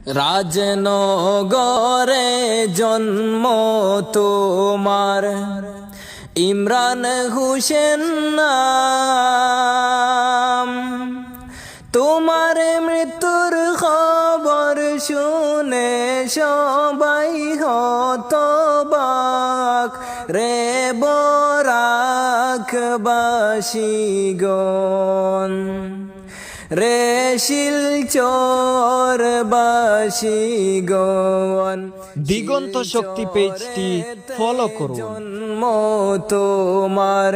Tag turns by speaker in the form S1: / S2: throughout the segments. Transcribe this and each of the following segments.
S1: রাজনগরে জন্ম তোমার, ইমরান হোসেন নাম। তোমার মৃত্যুর খবর শুনে সবাই হতবাক রে বরাকবাসীগণ, রে শিলচরবাসীগণ।
S2: দিগন্ত শক্তি পেজটি ফলো করুন।
S1: জন্ম তোমার,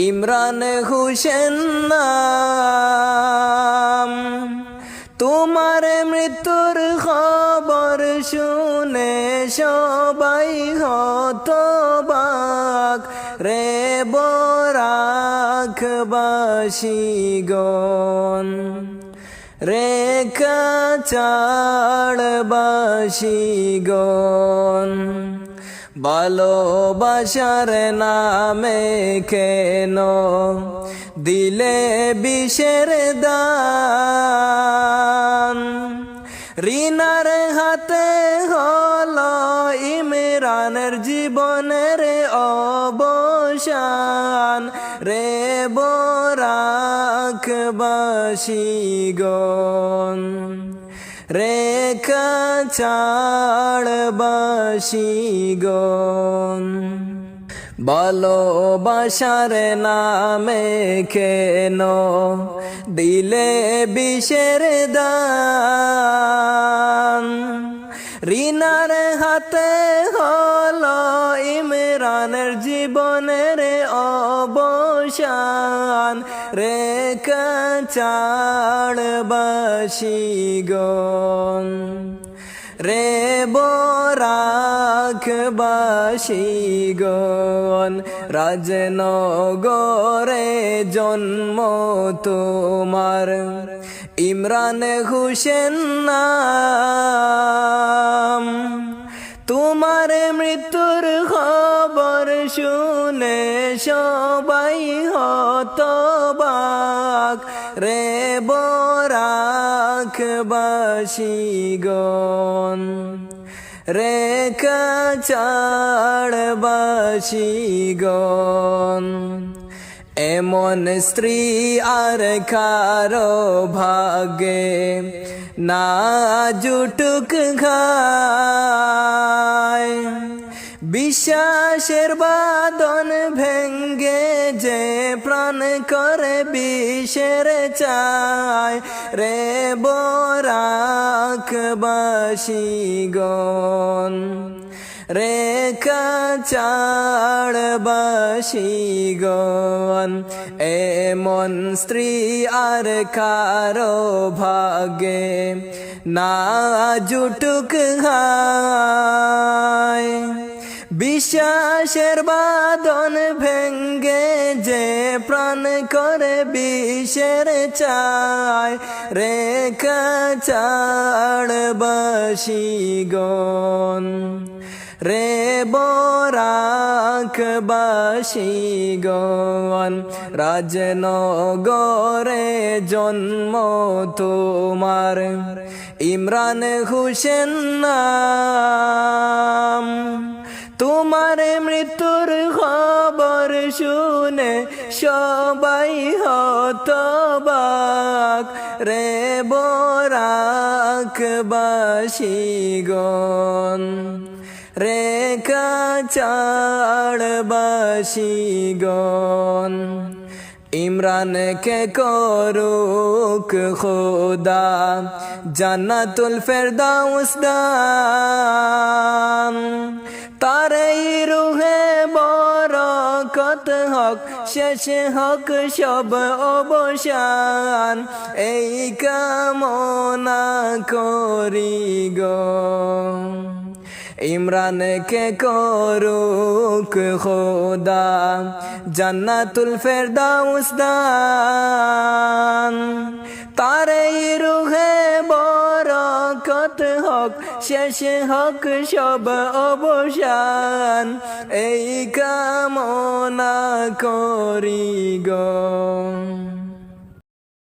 S1: ইমরান হোসেন নাম। তোমার মৃত্যুর খবর শুনে সবাই হতবাক রে বরাকবাসীগণ, রে কাছাড়বাসীগণ। ভালোবাসার নামে কেন দিলে বিষের দান? রিনার হাতে হলো ইমরানের জীবনের অবসান রে বরাকবাসীগণ, রে কাছাড়বাসীগণ। ভালোবাসার নামে কেন দিলে বিষের দান? রিনার হাতে হলো ইমরানের জীবনের অবসান রে কাছাড়বাসীগণ, রে বরাকবাসীগণ। রাজনগরে জন্ম তোমার, ইমরান হোসেন নাম। তোমার মৃত্যুর খবর শুনে সবাই হতবাক রে বরাকবাসীগণ, রে কাছাড়বাসীগণ। এমন স্ত্রী আর কারো ভাগ্যে না জুটুক ঘায়। বিশ্বাসের বাঁধন ভেঙ্গে যে প্রাণ করে বিষের চায় রে বরাকবাসীগণ, রে কাছাড়বাসীগণ। এমন স্ত্রী আর কারো ভাগ্যে না জুটুক ঘায়। বিশ্বাসের বাঁধন ভেঙ্গে যে প্রাণ করে বিষের চায় রে কাছাড়বাসীগণ, রে বরাকবাসীগণ। রাজনগরে জন্ম তোমার, ইমরান হোসেন নাম। তোমার মৃত্যুর খবর শুনে সবাই হতবাক রে বরাকবাসীগণ, রে কাছাড়বাসীগণ। ইমরানকে করুক খোদা জান্নাতুল ফেরদাউস দান। তারই রুহে বরকত হক, শেষে হক সব অবসান। এই কামনা করি গো, ইমরানকে করুক খোদা জান্নাতুল ফেরদাউস দান। তারই রুহে বরকত হক, শেষে হক সব অবসান। এই কামনা করি গো।